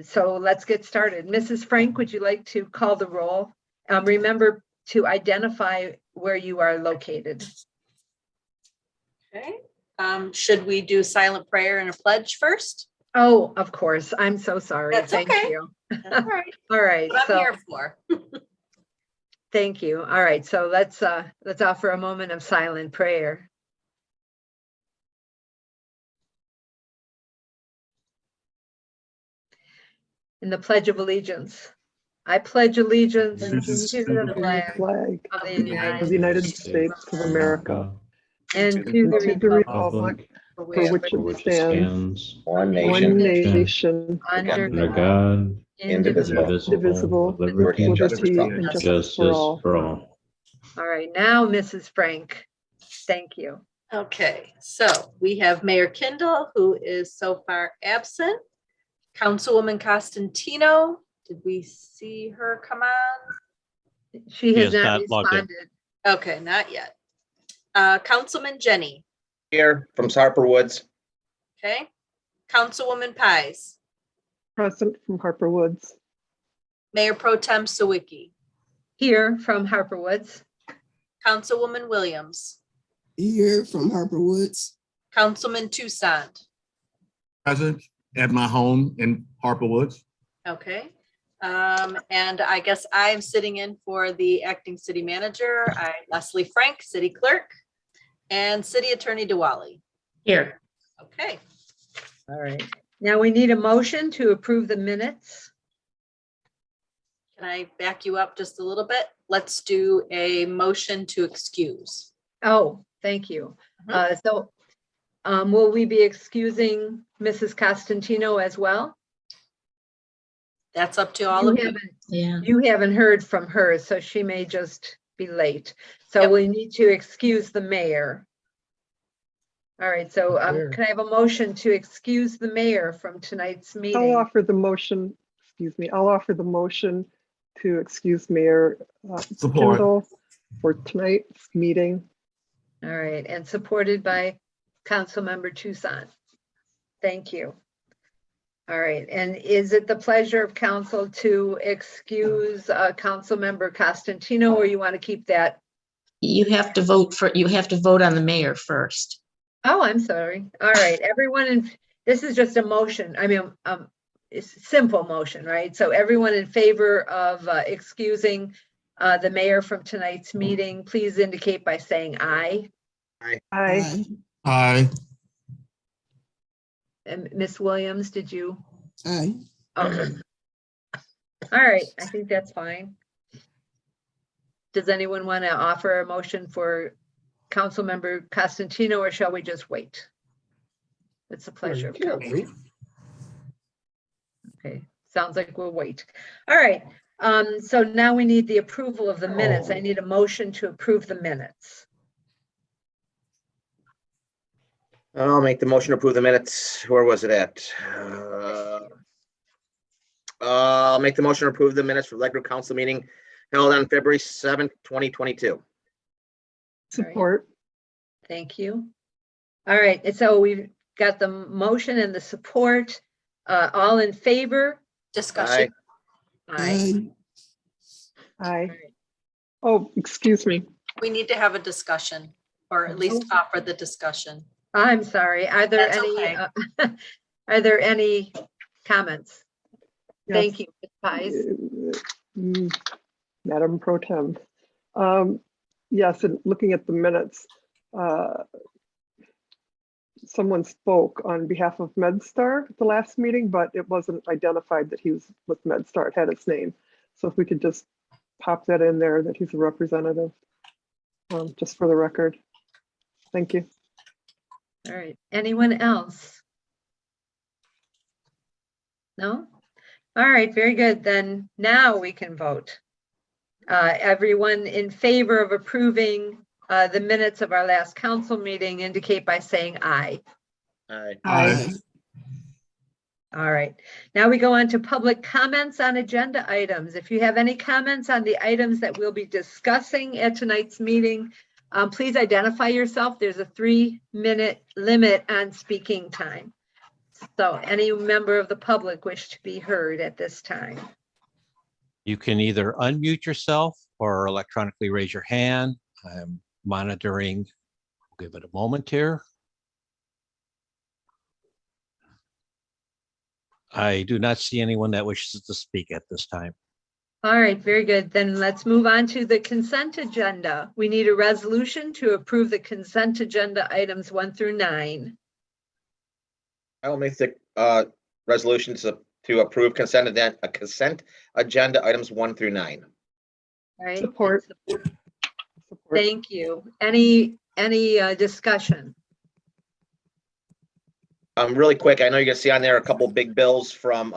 So let's get started. Mrs. Frank, would you like to call the roll? Remember to identify where you are located. Okay. Should we do silent prayer and a pledge first? Oh, of course. I'm so sorry. That's Thank okay. you. That's all right. All right. What I'm So here for. thank you. All right. So let's offer a moment of silent prayer. In the Pledge of Allegiance. I pledge allegiance to the flag of the United States of America, and to and the to the republic republic for for which which it stands, One one nation, nation, under under God, indivisible. indivisible, with with liberty liberty and justice for all. All right, now, Mrs. Frank, thank you. Okay, so we have Mayor Kindle, who is so far absent. Councilwoman Costantino, did we see her come on? She has She is not not logged in. responded. Okay, not yet. Councilman Jenny, here from Harper Woods. okay. Councilwoman Pies, Present from Harper Woods. Mayor Pro Tem Sawicki, Here from Harper Woods. Councilwoman Williams, Here from Harper Woods. Councilman Toussaint, Present at my home in Harper Woods. okay. And I guess I'm sitting in for the acting city manager, Leslie Frank, city clerk, and city attorney Diwali. Here. Okay, All right. Now we need a motion to approve the minutes. can I back you up just a little bit? Let's do a motion to excuse. Oh, thank you. So will we be excusing Mrs. Costantino as well? That's up to all of you. Yeah. You haven't heard from her, so she may just be late. So Yep. we need to excuse the mayor. All right, so can I have a motion to excuse the mayor from tonight's I'll meeting? offer the motion, I'll offer the motion to excuse Mayor Support. Kindle for tonight's meeting. All right, and supported by Councilmember Toussaint. Thank you. All right, and is it the pleasure of council to excuse Councilmember Costantino, or you want to keep that? You have to vote on the mayor first. Oh, I'm sorry. All right, everyone, this is just a motion. I mean, it's a simple motion, right? So everyone in favor of excusing the mayor from tonight's meeting, please indicate by saying aye. Aye. Aye. And Ms. Williams, did you? Aye. Okay. All right, I think that's fine. Does anyone want to offer a motion for Councilmember Costantino, or shall we just wait? It's a pleasure of council. Okay, sounds like we'll wait. All right, so now we need the approval of the minutes. I need a motion to approve the minutes. I'll make the motion to approve the minutes. Where was it at? I'll make the motion to approve the minutes for Ledyard Council meeting held on February 7th, 2022. Support. Thank you. All right, and so we've got the motion and the support. All in favor? Discussion. Aye. Aye. Oh, excuse me. We need to have a discussion, or at least offer the discussion. I'm sorry. Are there That's any, okay. are there any comments? Yes. Thank you, Ms. Pies. Madam Pro Tem. Yes, and looking at the minutes, someone spoke on behalf of MedStar at the last meeting, but it wasn't identified that he was with MedStar. It had his name. So if we could just pop that in there, that he's a representative, just for the record. Thank you. All right, anyone else? No? All right, very good. Then now we can vote. Everyone in favor of approving the minutes of our last council meeting indicate by saying aye. Aye. Aye. All right, now we go on to public comments on agenda items. If you have any comments on the items that we'll be discussing at tonight's meeting, please identify yourself. There's a 3-minute limit on speaking time. So any member of the public wish to be heard at this time? You can either unmute yourself or electronically raise your hand. I'm monitoring. Give it a moment here. I do not see anyone that wishes to speak at this time. All right, very good. Then let's move on to the consent agenda. We need a resolution to approve the consent agenda items 1 through 9. I will make the resolution to approve consent agenda items 1 through 9. All right. Support. Support. Thank you. Any discussion? Really quick, I know you're gonna see on there a couple big bills from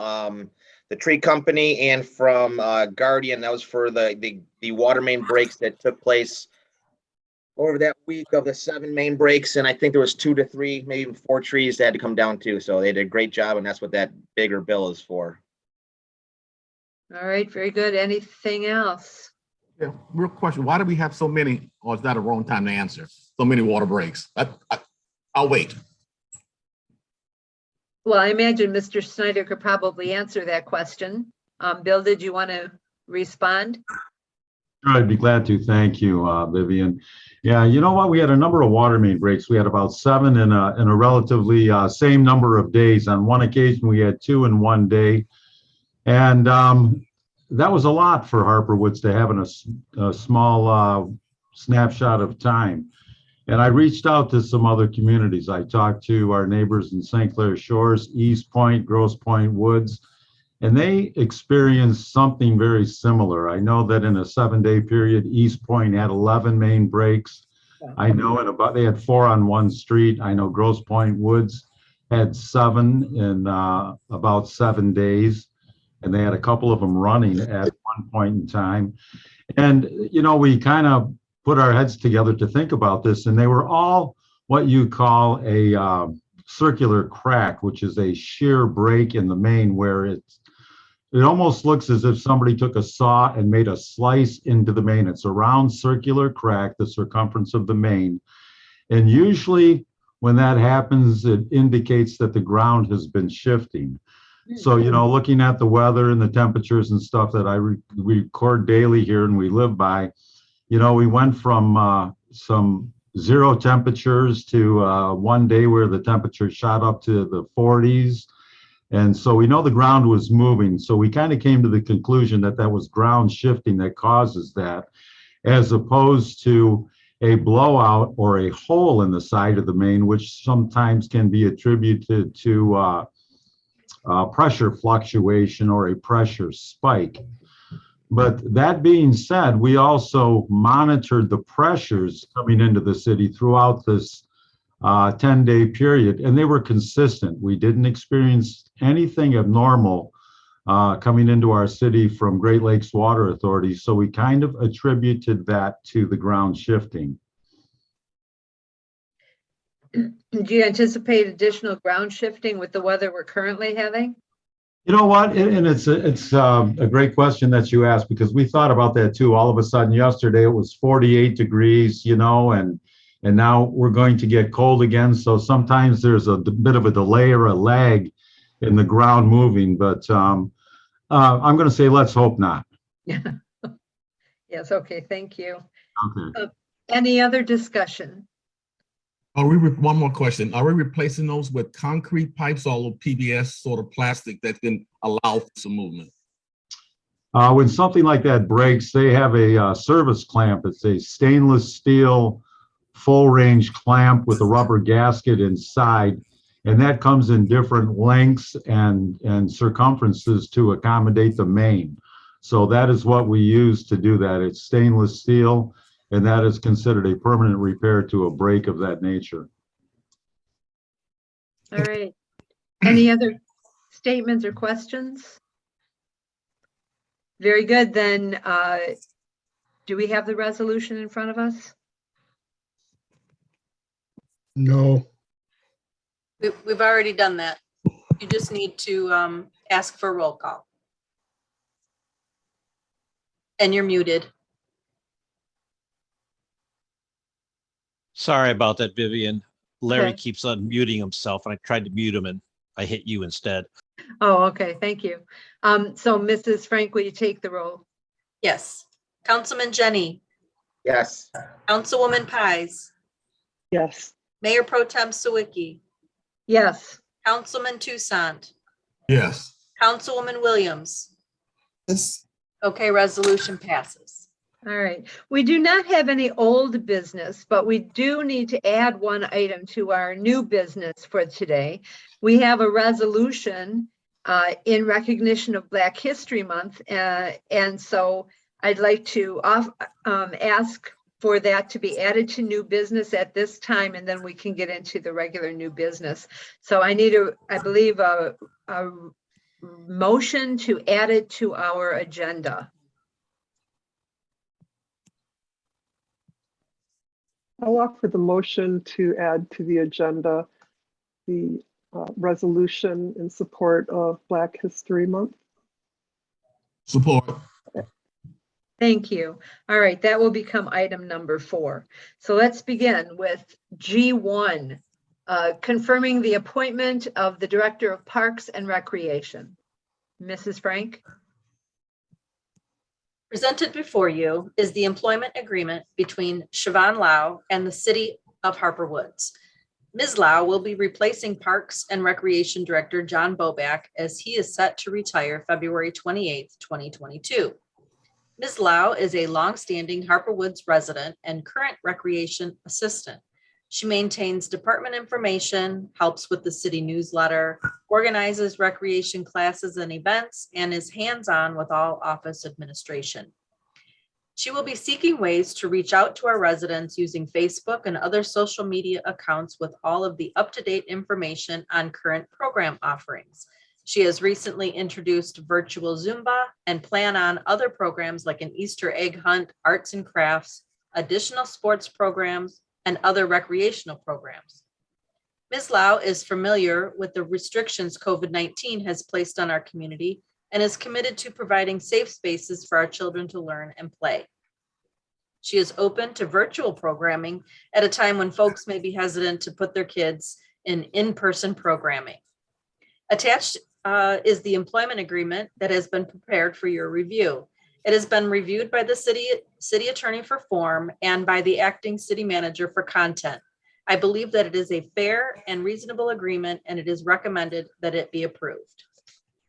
the tree company and from Guardian. That was for the water main breaks that took place over that week of the 7 main breaks, and I think there was 2 to 3, maybe even 4 trees that had to come down too. So they did a great job, and that's what that bigger bill is for. All right, very good. Anything else? Yeah, real question. Why do we have so many, or is that a wrong time to answer? So many water breaks? I'll wait. Well, I imagine Mr. Snyder could probably answer that question. Bill, did you want to respond? Sure, I'd be glad to. Thank you, Vivian. Yeah, you know what? We had a number of water main breaks. We had about 7 in a relatively same number of days. On one occasion, we had 2 in one day. And that was a lot for Harper Woods to have in a small snapshot of time. And I reached out to some other communities. I talked to our neighbors in St. Clair Shores, East Point, Grosse Pointe Woods, and they experienced something very similar. I know that in a 7-day period, East Point had 11 main breaks. I know they had 4 on one street. I know Grosse Pointe Woods had 7 in about 7 days, and they had a couple of them running at one point in time. And, you know, we kind of put our heads together to think about this, and they were all what you call a circular crack, which is a shear break in the main where it almost looks as if somebody took a saw and made a slice into the main. It's a round circular crack, the circumference of the main. And usually when that happens, it indicates that the ground has been shifting. So, you know, looking at the weather and the temperatures and stuff that I record daily here and we live by, you know, we went from some 0 temperatures to one day where the temperature shot up to the 40s. And so we know the ground was moving. So we kind of came to the conclusion that that was ground shifting that causes that, as opposed to a blowout or a hole in the side of the main, which sometimes can be attributed to pressure fluctuation or a pressure spike. But that being said, we also monitored the pressures coming into the city throughout this 10-day period, and they were consistent. We didn't experience anything abnormal coming into our city from Great Lakes Water Authority, so we kind of attributed that to the ground shifting. Do you anticipate additional ground shifting with the weather we're currently having? You know what? And it's a great question that you asked, because we thought about that too. All of a sudden yesterday it was 48 degrees, you know, and now we're going to get cold again. So sometimes there's a bit of a delay or a lag in the ground moving, but I'm going to say let's hope not. Yes, okay, thank you. Okay. Any other discussion? One more question. Are we replacing those with concrete pipes or PBS sort of plastic that can allow for some movement? When something like that breaks, they have a service clamp. It's a stainless steel full range clamp with a rubber gasket inside, and that comes in different lengths and circumferences to accommodate the main. So that is what we use to do that. It's stainless steel, and that is considered a permanent repair to a break of that nature. All right. Any other statements or questions? Very good. Then, do we have the resolution in front of us? No. We've already done that. You just need to ask for roll call. And you're muted. Sorry about that, Vivian. Larry Okay. keeps unmuting himself, and I tried to mute him, and I hit you instead. Oh, okay, thank you. So Mrs. Frank, will you take the roll? Yes. Councilman Jenny, Yes. Councilwoman Pies, Yes. Mayor Pro Tem Sawicki, Yes. Councilman Toussaint, Yes. Councilwoman Williams. yes, Okay, resolution passes. All right. We do not have any old business, but we do need to add one item to our new business for today. We have a resolution in recognition of Black History Month. And so I'd like to ask for that to be added to new business at this time, and then we can get into the regular new business. So I need I believe, a motion to add it to our agenda. I'll offer the motion to add to the agenda the resolution in support of Black History Month. Support. Thank you. All right, that will become item number 4. So let's begin with G1, confirming the appointment of the Director of Parks and Recreation. Mrs. Frank? Presented before you is the employment agreement between Siobhan Lau and the City of Harper Woods. Ms. Lau will be replacing Parks and Recreation Director John Boback as he is set to retire February 28th, 2022. Ms. Lau is a longstanding Harper Woods resident and current recreation assistant. She maintains department information, helps with the city newsletter, organizes recreation classes and events, and is hands-on with all office administration. She will be seeking ways to reach out to our residents using Facebook and other social media accounts with all of the up-to-date information on current program offerings. She has recently introduced virtual Zumba and plan on other programs like an Easter egg hunt, arts and crafts, additional sports programs, and other recreational programs. Ms. Lau is familiar with the restrictions COVID-19 has placed on our community and is committed to providing safe spaces for our children to learn and play. She is open to virtual programming at a time when folks may be hesitant to put their kids in in-person programming. Attached is the employment agreement that has been prepared for your review. It has been reviewed by the city attorney for form and by the acting city manager for content. I believe that it is a fair and reasonable agreement, and it is recommended that it be approved.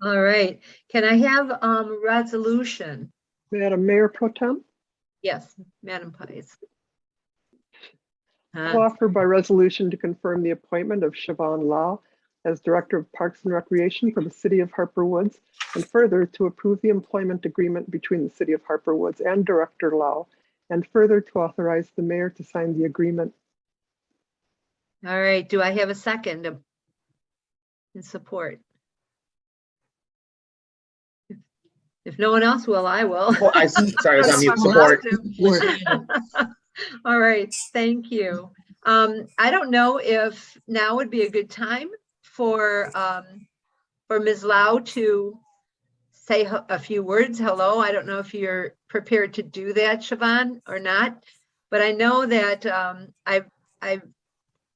All right. Can I have resolution? Madam Mayor Pro Tem, Yes, Madam Pies. I'll offer by resolution to confirm the appointment of Siobhan Lau as Director of Parks and Recreation for the City of Harper Woods, and further to approve the employment agreement between the City of Harper Woods and Director Lau, and further to authorize the mayor to sign the agreement. All right, do I have a second in support? If no one else will, I will. Well, sorry, I was on mute. Support. support, All right, thank you. I don't know if now would be a good time for Ms. Lau to say a few words. Hello, I don't know if you're prepared to do that, Siobhan, or not, but I know that I've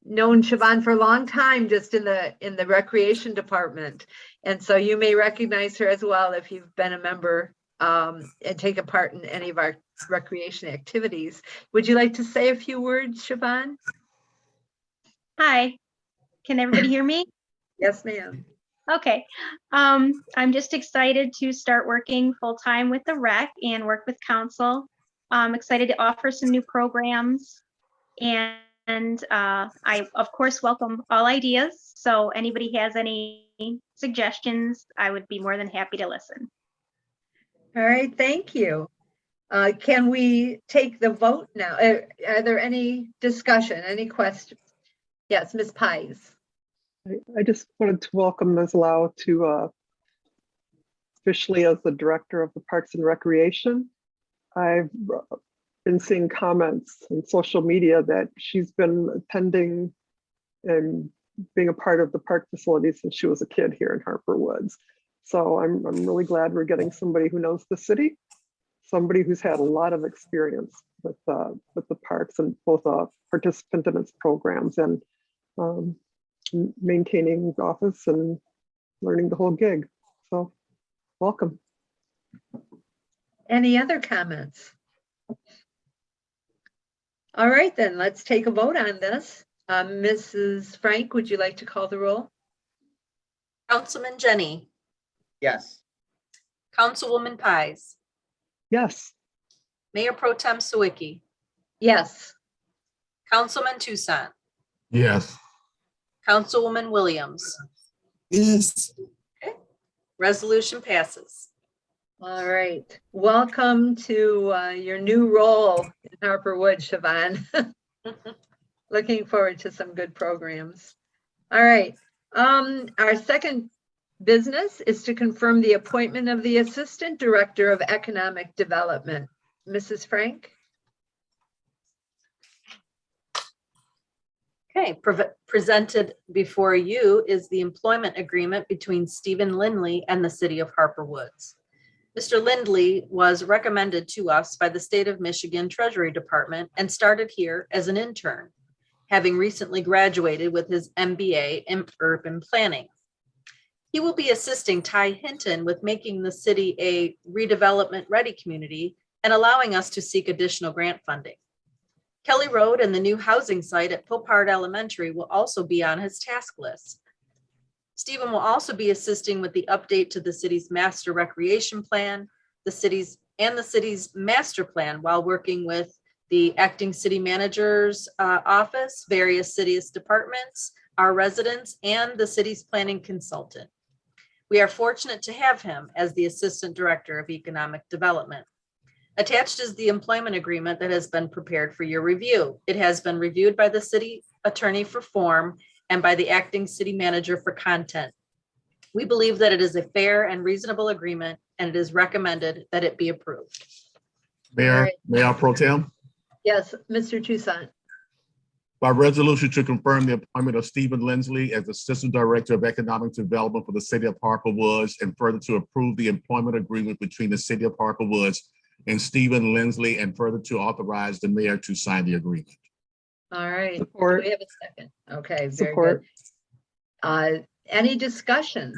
known Siobhan for a long time, just in the recreation department, and so you may recognize her as well if you've been a member and taken part in any of our recreation activities. Would you like to say a few words, Siobhan? Hi, can everybody hear me? Yes, ma'am. Okay, I'm just excited to start working full-time with the rec and work with council. I'm excited to offer some new programs, and I of course welcome all ideas. So anybody has any suggestions, I would be more than happy to listen. All right, thank you. Can we take the vote now? Are there any discussion, any questions? Yes, Ms. Pies. I just wanted to welcome Ms. Lau to officially as the Director of the Parks and Recreation. I've been seeing comments on social media that she's been attending and being a part of the park facility since she was a kid here in Harper Woods. So I'm really glad we're getting somebody who knows the city, somebody who's had a lot of experience with the parks and both a participant in its programs and maintaining office and learning the whole gig. So welcome. Any other comments? All right, then let's take a vote on this. Mrs. Frank, would you like to call the roll? Councilman Jenny, Yes. Councilwoman Pies, Yes, Mayor Pro Tem Sawicki, Yes. Councilman Tucson, Yes. Councilwoman Williams. Yes. Resolution passes. All right. Welcome to your new role in Harper Wood, Siobhan. Looking forward to some good programs. All right. Our second business is to confirm the appointment of the Assistant Director of Economic Development. Mrs. Frank? Okay, presented before you is the employment agreement between Stephen Lindley and the City of Harper Woods. Mr. Lindley was recommended to us by the State of Michigan Treasury Department and started here as an intern, having recently graduated with his MBA in urban planning. He will be assisting Ty Hinton with making the city a redevelopment ready community and allowing us to seek additional grant funding. Kelly Road and the new housing site at Popard Elementary will also be on his task list. Stephen will also be assisting with the update to the city's master recreation plan, the city's master plan, while working with the acting city manager's office, various city's departments, our residents, and the city's planning consultant. We are fortunate to have him as the Assistant Director of Economic Development. Attached is the employment agreement that has been prepared for your review. It has been reviewed by the city attorney for form and by the acting city manager for content. We believe that it is a fair and reasonable agreement, and it is recommended that it be approved. Mayor Pro Tem, Yes, Mr. Toussaint. by resolution to confirm the appointment of Stephen Lindsley as Assistant Director of Economic Development for the City of Harper Woods, and further to approve the employment agreement between the City of Harper Woods and Stephen Lindsley, and further to authorize the mayor to sign the agreement. All right. Do support, we have a second? Okay, very support. good. Any discussion?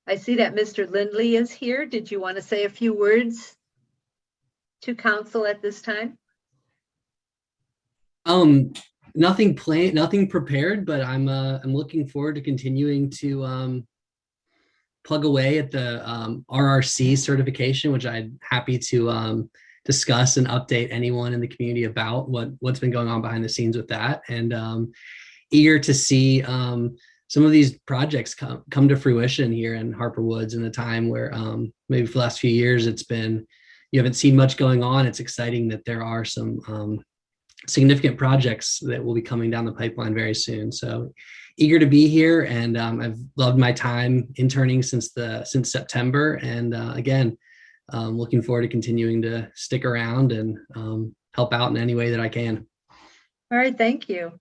I see that Mr. Lindley is here. Did you want to say a few words to council at this time? Nothing planned, nothing prepared, but I'm looking forward to continuing to plug away at the RRC certification, which I'm happy to discuss and update anyone in the community about what's been going on behind the scenes with that, and eager to see some of these projects come to fruition here in Harper Woods in a time where maybe for the last few years you haven't seen much going on. It's exciting that there are some significant projects that will be coming down the pipeline very soon. So eager to be here, and I've loved my time interning since September, and again, looking forward to continuing to stick around and help out in any way that I can. All right, thank you.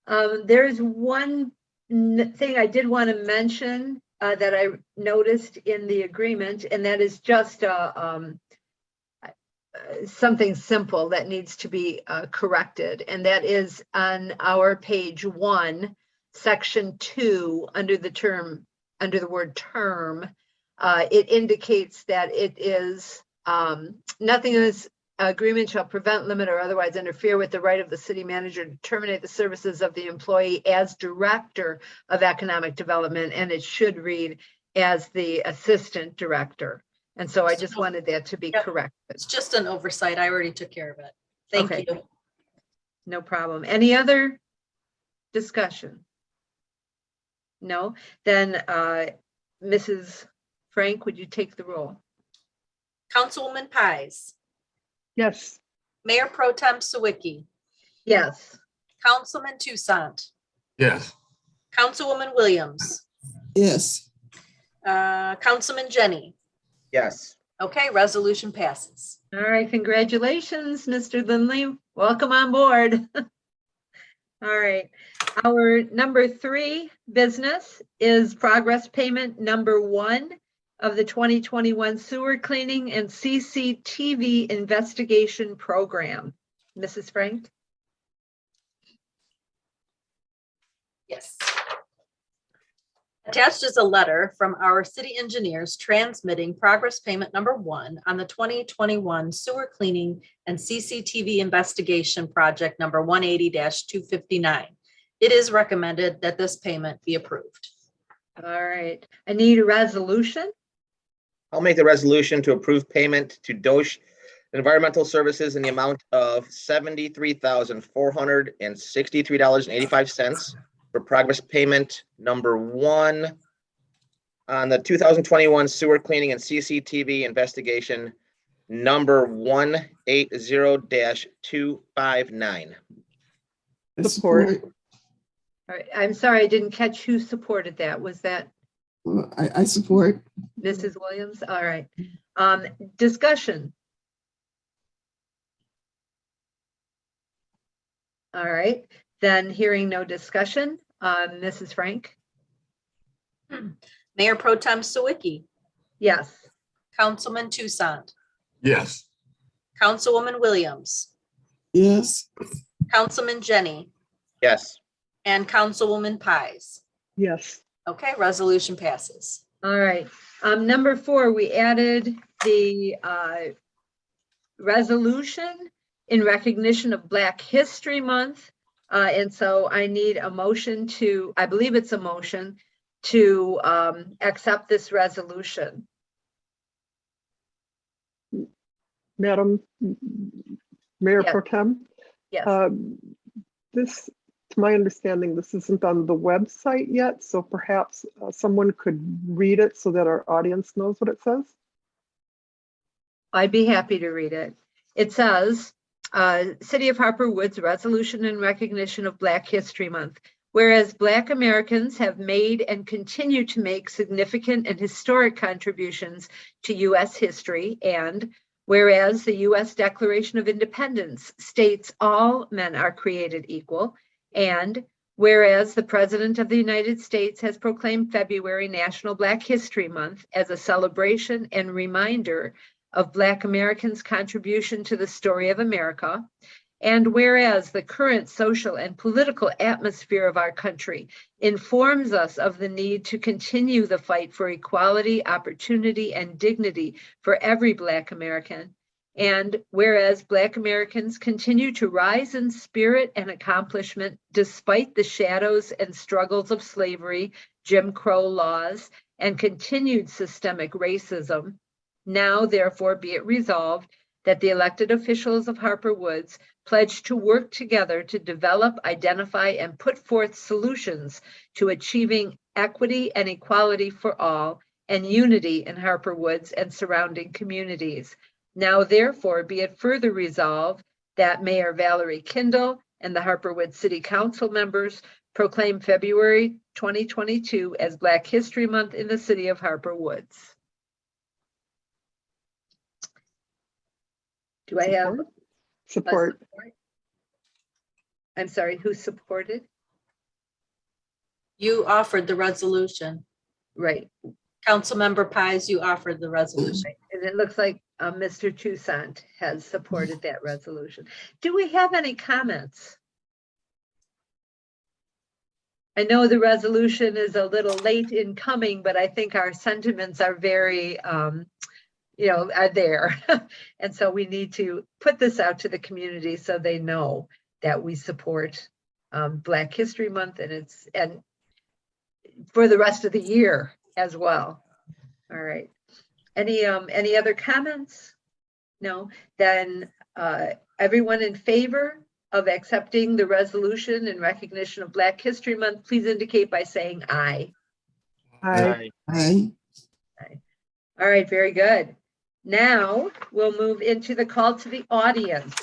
There's one thing I did want to mention that I noticed in the agreement, and that is just something simple that needs to be corrected, and that is on our page 1, section 2, under the word term. It indicates that it is nothing in this agreement shall prevent, limit, or otherwise interfere with the right of the city manager to terminate the services of the employee as director of economic development, and it should read as the assistant director. And so I just wanted that to be corrected. It's just an oversight. I already took care of it. Thank Okay. you. No problem. Any other discussion? No? Then Mrs. Frank, would you take the roll? Councilwoman Pies, Yes, Mayor Pro Tem Sawicki, Yes. Councilman Toussaint, Yes. Councilwoman Williams, Yes. Councilman Jenny. Yes. Okay, resolution passes. All right, congratulations, Mr. Lindley. Welcome on board. All right, our number 3 business is progress payment number 1 of the 2021 sewer cleaning and CCTV investigation program. Mrs. Frank? Yes. Attached is a letter from our city engineers transmitting progress payment number 1 on the 2021 sewer cleaning and CCTV investigation project number 180-259. It is recommended that this payment be approved. All right, I need a resolution. I'll make the resolution to approve payment to Dosh Environmental Services in the amount of $73,463.85 for progress payment number 1 on the 2021 sewer cleaning and CCTV investigation number 180-259. Support. All right, I'm sorry, I didn't catch who supported that. Was that I support. Mrs. Williams? All right. Discussion. All right, then hearing no discussion, Mrs. Frank? Mayor Pro Tem Sawicki, Yes. Councilman Tucson, Yes. Councilwoman Williams, Yes. Councilman Jenny, Yes. and Councilwoman Pies. Yes. Okay, resolution passes. All right. Number 4, we added the resolution in recognition of Black History Month. And so I need a motion to, I believe it's a motion to accept this resolution. Madam Mayor Yes. Pro Tem, Yes. this, to my understanding, this isn't on the website yet, so perhaps someone could read it so that our audience knows what it says. I'd be happy to read it. It says, City of Harper Woods resolution in recognition of Black History Month. Whereas Black Americans have made and continue to make significant and historic contributions to U.S. history, and whereas the U.S. Declaration of Independence states all men are created equal, and whereas the President of the United States has proclaimed February National Black History Month as a celebration and reminder of Black Americans' contribution to the story of America, and whereas the current social and political atmosphere of our country informs us of the need to continue the fight for equality, opportunity, and dignity for every Black American, and whereas Black Americans continue to rise in spirit and accomplishment despite the shadows and struggles of slavery, Jim Crow laws, and continued systemic racism, now therefore be it resolved that the elected officials of Harper Woods pledge to work together to develop, identify, and put forth solutions to achieving equity and equality for all and unity in Harper Woods and surrounding communities. Now therefore be it further resolved that Mayor Valerie Kindle and the Harper Woods City Council members proclaim February 2022 as Black History Month in the city of Harper Woods. Do I have a Support. I'm sorry, who supported? You offered the resolution. Right. Councilmember Pies, you offered the resolution. And it looks like Mr. Toussaint has supported that resolution. Do we have any comments? I know the resolution is a little late in coming, but I think our sentiments are very, are there. And so we need to put this out to the community so they know that we support Black History Month and for the rest of the year as well. All right. Any other comments? No. Then everyone in favor of accepting the resolution in recognition of Black History Month, please indicate by saying aye. Aye. Aye. All right, very good. Now we'll move into the call to the audience.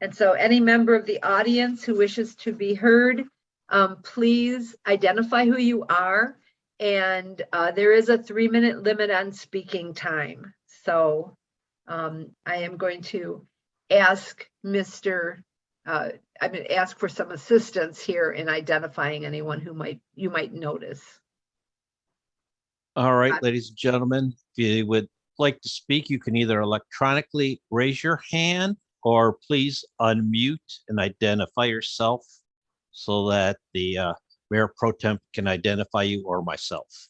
And so any member of the audience who wishes to be heard, please identify who you are. And there is a 3-minute limit on speaking time. So I am going to ask I'm going to ask for some assistance here in identifying anyone who you might notice. All right, ladies and gentlemen, if you would like to speak, you can either electronically raise your hand or please unmute and identify yourself so that the Mayor Pro Tem can identify you or myself.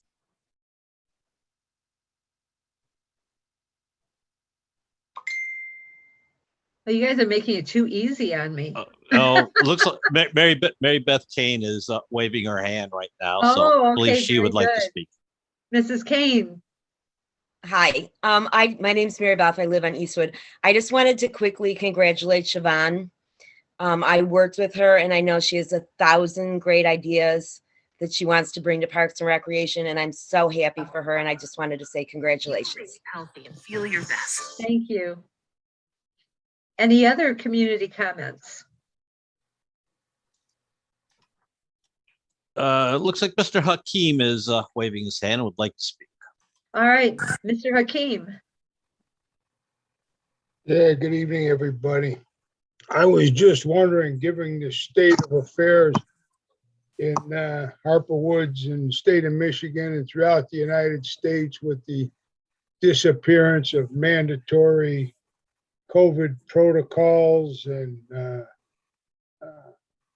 Well, you guys are making it too easy on me. Oh, looks like Mary Beth Kane is waving her hand right now, so Oh, I believe okay, she would very like to good. speak. Mrs. Kane. Hi, my name's Mary Beth. I live on Eastwood. I just wanted to quickly congratulate Siobhan. I worked with her and I know she has 1,000 great ideas that she wants to bring to Parks and Recreation, and I'm so happy for her. And I just wanted to say congratulations. Healthy and feel your best. Thank you. Any other community comments? It looks like Mr. Hakeem is waving his hand and would like to speak. All right, Mr. Hakeem. Yeah, good evening, everybody. I was just wondering, given the state of affairs in Harper Woods and state of Michigan and throughout the United States with the disappearance of mandatory COVID protocols and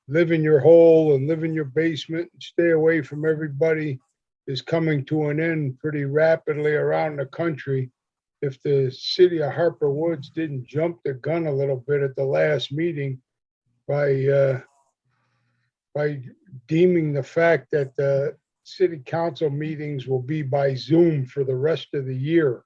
live in your hole and live in your basement and stay away from everybody is coming to an end pretty rapidly around the country. If the city of Harper Woods didn't jump the gun a little bit at the last meeting by deeming the fact that the city council meetings will be by Zoom for the rest of the year.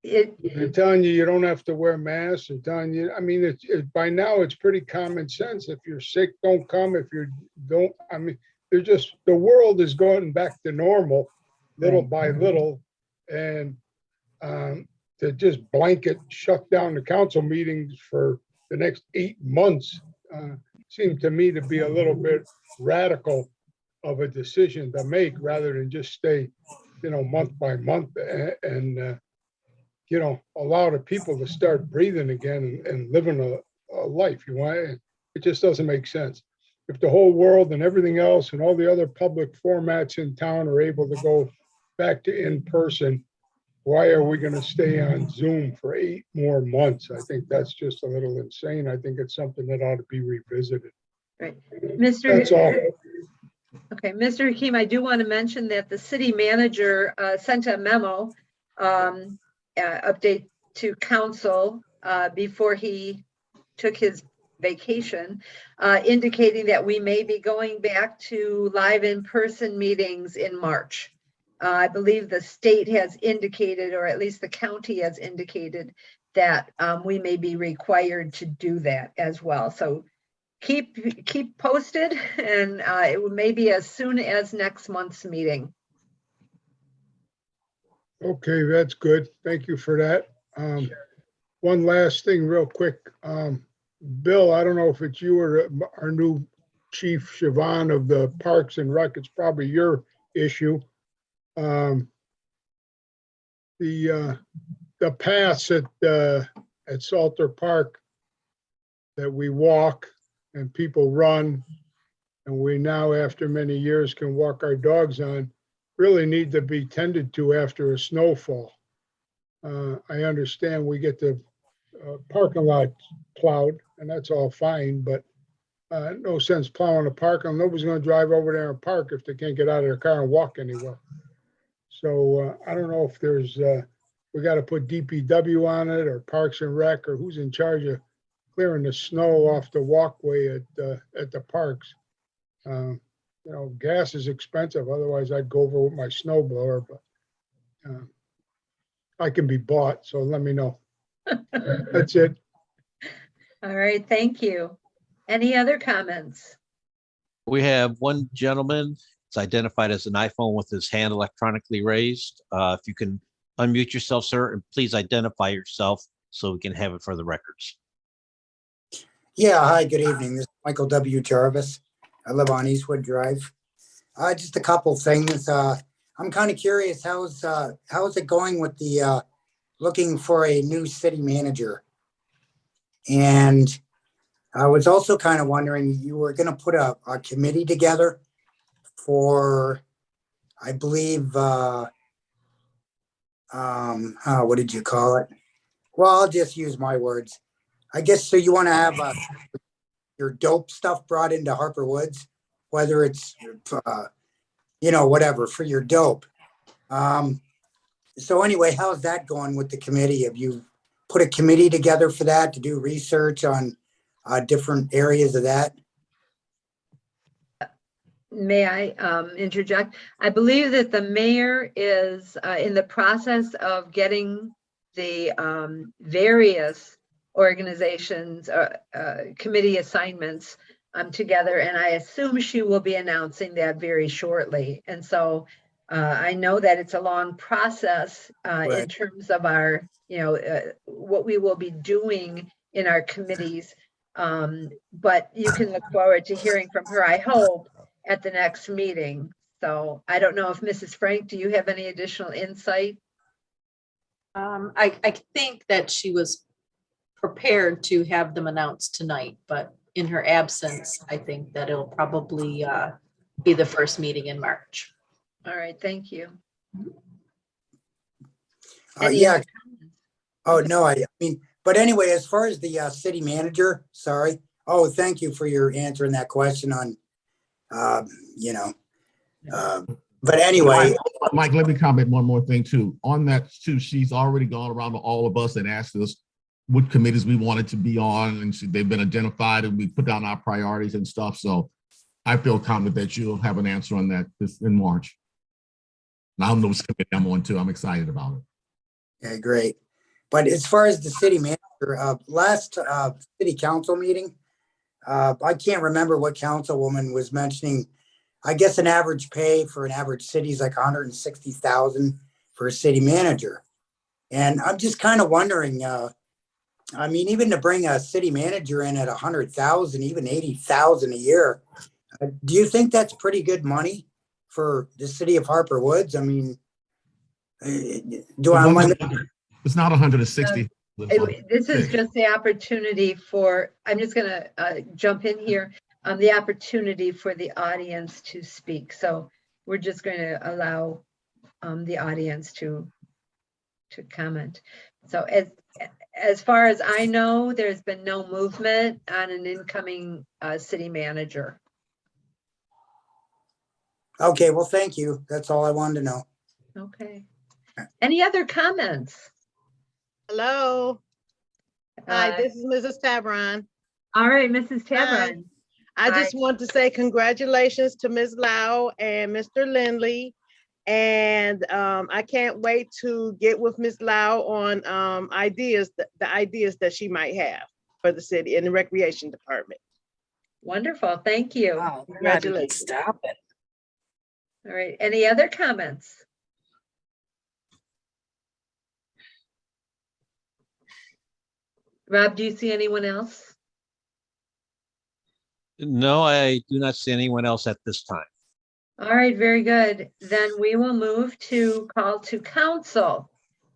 They're telling you don't have to wear masks. They're telling you, I mean, by now it's pretty common sense. If you're sick, don't come. If you don't, I mean, the world is going back to normal little by little. And to just blanket shut down the council meetings for the next 8 months seemed to me to be a little bit radical of a decision to make rather than just stay, month by month and allow the people to start breathing again and living a life. It just doesn't make sense. If the whole world and everything else and all the other public formats in town are able to go back to in person, why are we going to stay on Zoom for 8 more months? I think that's just a little insane. I think it's something that ought to be revisited. Right. That's all. Okay, Mr. Hakeem, I do want to mention that the city manager sent a memo update to council before he took his vacation, indicating that we may be going back to live in-person meetings in March. I believe the state has indicated, or at least the county has indicated, that we may be required to do that as well. So keep posted, and it may be as soon as next month's meeting. Okay, that's good. Thank you for that. One last thing real quick. Bill, I don't know if it's you or our new chief Siobhan of the Parks and Rec. It's probably your issue. The paths at Salter Park that we walk and people run, and we now, after many years, can walk our dogs on, really need to be tended to after a snowfall. I understand we get the parking lot plowed, and that's all fine, but no sense plowing a parking. Nobody's going to drive over there and park if they can't get out of their car and walk anywhere. So I don't know if there's, we got to put DPW on it or Parks and Rec, or who's in charge of clearing the snow off the walkway at the parks. Gas is expensive. Otherwise, I'd go over with my snow blower, but I can be bought. So let me know. That's it. All right, thank you. Any other comments? We have one gentleman. It's identified as an iPhone with his hand electronically raised. If you can unmute yourself, sir, and please identify yourself so we can have it for the records. Yeah, hi, good evening. This is Michael W. Jarvis. I live on Eastwood Drive. Just a couple things. I'm kind of curious, how's it going with the looking for a new city manager? And I was also kind of wondering, you were going to put a committee together for, I believe, what did you call it? Well, I'll just use my words. I guess so you want to have your dope stuff brought into Harper Woods, whether it's, you know, whatever for your dope. So anyway, how's that going with the committee? Have you put a committee together for that to do research on different areas of that? May I interject? I believe that the mayor is in the process of getting the various organizations, committee assignments together, and I assume she will be announcing that very shortly. And so I know that it's a long process in Right. terms of our, you know, what we will be doing in our committees. But you can look forward to hearing from her, I hope, at the next meeting. So I don't know if Mrs. Frank, do you have any additional insight? I think that she was prepared to have them announced tonight, but in her absence, I think that it'll probably be the first meeting in March. All right, thank you. Any Yeah. other comments? Oh, no, I mean, but anyway, as far as the city manager, sorry. Oh, thank you for your answering that question on, you know, but anyway. Mike, let me comment one more thing too. On that too, she's already gone around to all of us and asked us what committees we wanted to be on, and they've been identified, and we put down our priorities and stuff. So I feel confident that you'll have an answer on that this in March. And I know which committee I'm on too. I'm excited about it. Okay, great. But as far as the city manager, last city council meeting, I can't remember what councilwoman was mentioning. I guess an average pay for an average city is like 160,000 for a city manager. And I'm just kind of wondering, I mean, even to bring a city manager in at 100,000, even 80,000 a year, do you think that's pretty good money for the city of Harper Woods? I mean, do I? It's not 160. This is just the opportunity for, I'm just going to jump in here, the opportunity for the audience to speak. So we're just going to allow the audience to comment. So as far as I know, there's been no movement on an incoming city manager. Okay, well, thank you. That's all I wanted to know. Okay. Any other comments? Hello. Hi, this is Mrs. Tabron. All right, Mrs. Tabron. I just want to say congratulations to Ms. Lau and Mr. Lindley. And I can't wait to get with Ms. Lau on the ideas that she might have for the city and the recreation department. Wonderful, thank you. Wow, congratulations. Stop it. All right, any other comments? Rob, do you see anyone else? No, I do not see anyone else at this time. All right, very good. Then we will move to call to council.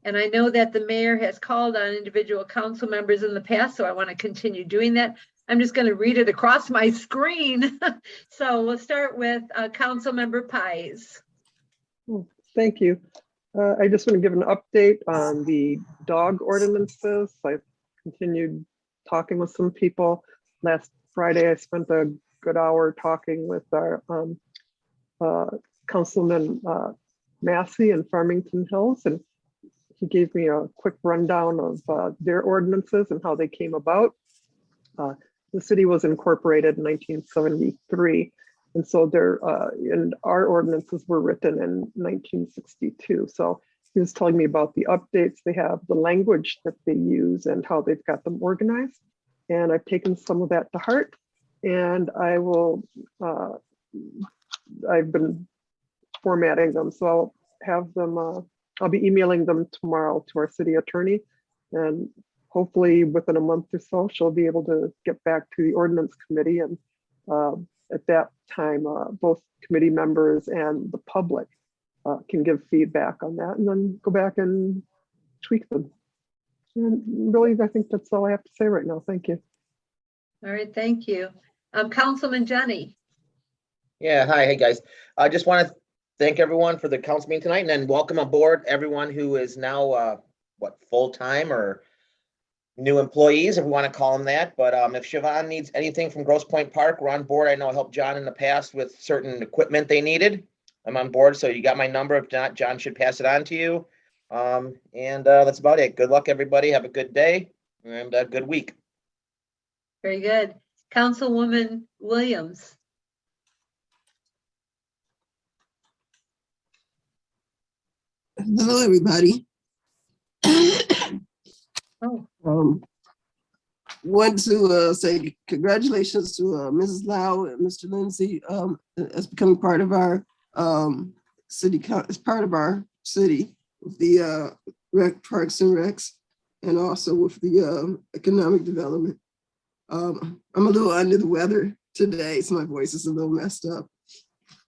And I know that the mayor has called on individual council members in the past, so I want to continue doing that. I'm just going to read it across my screen. So we'll start with Council Member Pies. Thank you. I just want to give an update on the dog ordinances. I've continued talking with some people. Last Friday, I spent a good hour talking with our Councilman Massey in Farmington Hills, and he gave me a quick rundown of their ordinances and how they came about. The city was incorporated in 1973, and so and our ordinances were written in 1962. So he was telling me about the updates they have, the language that they use, and how they've got them organized. And I've taken some of that to heart, and I will. I've been formatting them, so I'll have them. I'll be emailing them tomorrow to our city attorney, and hopefully within a month or so, she'll be able to get back to the ordinance committee. And at that time, both committee members and the public can give feedback on that, and then go back and tweak them. And really, I think that's all I have to say right now. Thank you. All right, thank you. Councilman Jenny. Yeah, hi, hey guys. I just want to thank everyone for the council meeting tonight, and then welcome aboard everyone who is now full-time or new employees, if we want to call them that. But if Siobhan needs anything from Grosse Pointe Park, we're on board. I know I helped John in the past with certain equipment they needed. I'm on board, so you got my number. If not, John should pass it on to you. And that's about it. Good luck, everybody. Have a good day and a good week. Very good. Councilwoman Williams. Hello, everybody. Oh, Want to say congratulations to Mrs. Lau and Mr. Lindsay as becoming part of our city, as part of our city with the Parks and Recs, and also with the economic development. I'm a little under the weather today, so my voice is a little messed up.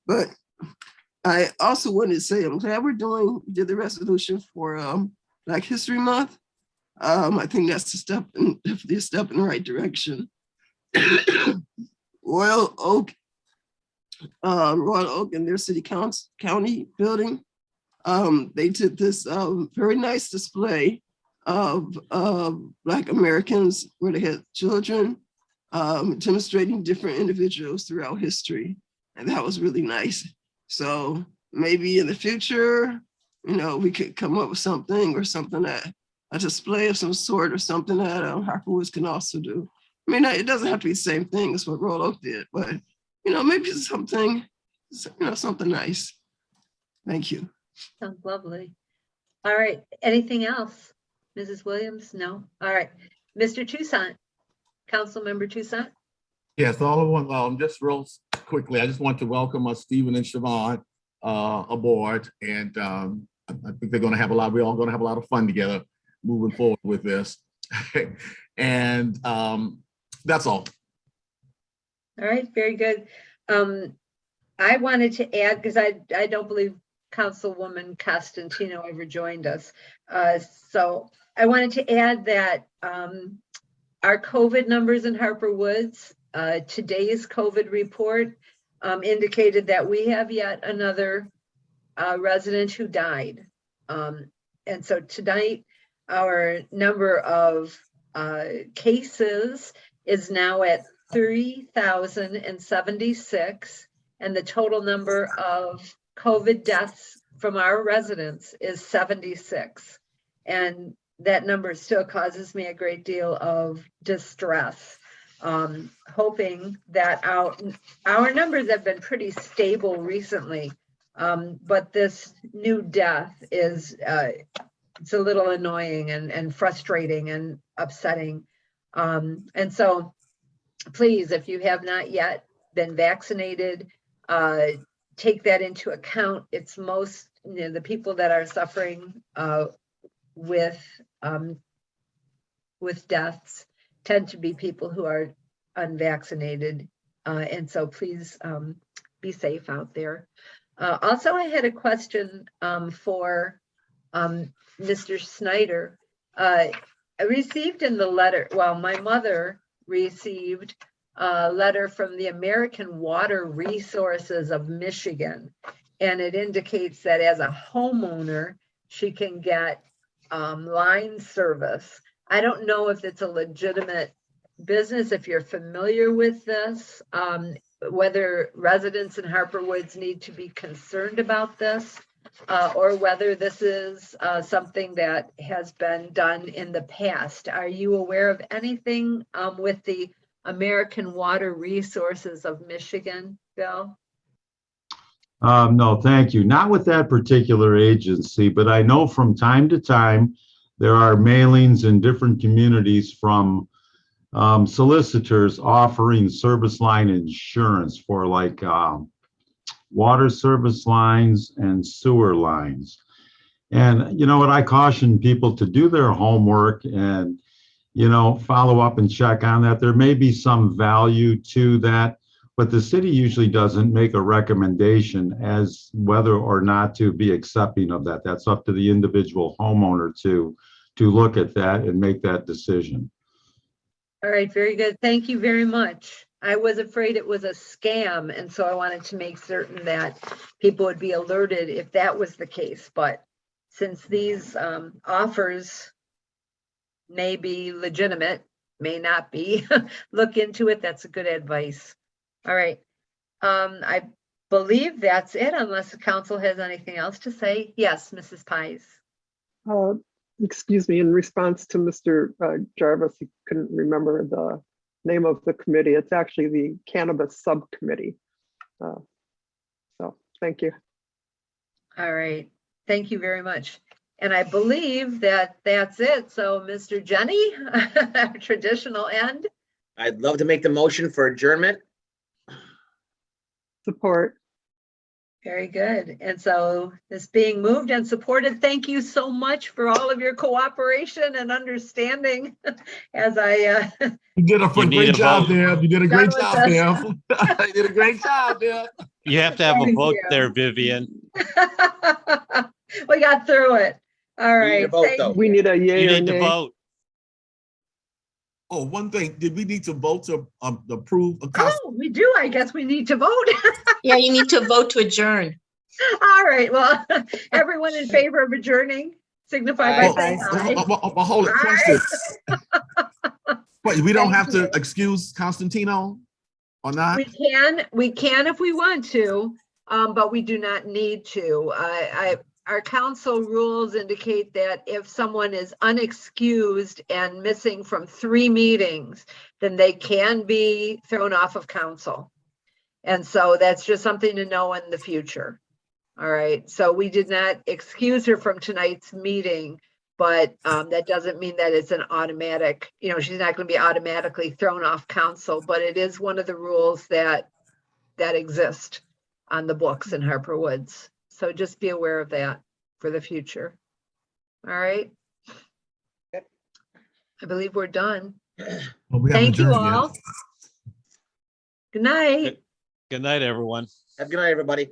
But I also wanted to say I'm glad we did the resolution for Black History Month. I think that's definitely a step in the right direction. Royal Oak and their city county building, they did this very nice display of Black Americans where they had children demonstrating different individuals throughout history. And that was really nice. So maybe in the future, we could come up with something that a display of some sort or something that Harper Woods can also do. I mean, it doesn't have to be the same thing as what Royal Oak did, but maybe something, something nice. Thank you. sounds lovely. All right, anything else? Mrs. Williams? No? All right, Mr. Toussaint, Councilmember Toussaint? Yes, all of one, just real quickly, I just want to welcome Stephen and Siobhan aboard. And I think we're all gonna have a lot of fun together moving forward with this. And that's all. All right, very good. I wanted to add, because I don't believe Councilwoman Costantino ever joined us. So I wanted to add that our COVID numbers in Harper Woods, today's COVID report indicated that we have yet another resident who died. And so tonight, our number of cases is now at 3,076, and the total number of COVID deaths from our residents is 76. And that number still causes me a great deal of distress. Hoping that our numbers have been pretty stable recently, but this new death is it's a little annoying and frustrating and upsetting. And so please, if you have not yet been vaccinated, take that into account. It's most, the people that are suffering with deaths tend to be people who are unvaccinated. And so please be safe out there. Also, I had a question for Mr. Snyder. I received in the letter, my mother received a letter from the American Water Resources of Michigan, and it indicates that as a homeowner, she can get line service. I don't know if it's a legitimate business, if you're familiar with this, whether residents in Harper Woods need to be concerned about this, or whether this is something that has been done in the past. Are you aware of anything with the American Water Resources of Michigan, Bill? No, thank you. Not with that particular agency, but I know from time to time, there are mailings in different communities from solicitors offering service line insurance for like water service lines and sewer lines. And you know what, I caution people to do their homework and, follow up and check on that. There may be some value to that, but the city usually doesn't make a recommendation as whether or not to be accepting of that. That's up to the individual homeowner to look at that and make that decision. All right, very good. Thank you very much. I was afraid it was a scam, and so I wanted to make certain that people would be alerted if that was the case. But since these offers may be legitimate, may not be. Look into it. That's a good advice. All right. I believe that's it unless the council has anything else to say. Yes, Mrs. Pies. Excuse me, in response to Mr. Jarvis, he couldn't remember the name of the committee. It's actually the Cannabis Subcommittee. So thank you. All right. Thank you very much. And I believe that that's it. So Mr. Jenny, our traditional end. I'd love to make the motion for adjournment. Support. Very good. And so this being moved and supported, thank you so much for all of your cooperation and understanding as I You did a You need great a job, vote. Deb. You did a Done great with job, Deb. You did a great job, Deb. You have to have a Thank vote you. there, Vivian. we got through it. All We need a right. vote, Thank though. you. We need a yay You or need to nay. vote. Oh, one thing, did we need to vote to approve a cost? Oh, we do. I guess we need to vote. Yeah, you need to vote to adjourn. All right. Well, everyone in favor of adjourning, signify by Oh, saying aye. hold it, question. Wait, we don't Thank have to you. excuse Constantino or not? We can if we want to, but we do not need to. Our council rules indicate that if someone is unexcused and missing from 3 meetings, then they can be thrown off of council. And so that's just something to know in the future. All right, so we did not excuse her from tonight's meeting, but that doesn't mean that it's an automatic, she's not going to be automatically thrown off council, but it is one of the rules that exist on the books in Harper Woods. So just be aware of that for the future. All right. I believe we're done. Well, we haven't Thank you adjourned yet. all. Good night. Good night, everyone. Have a good night, everybody.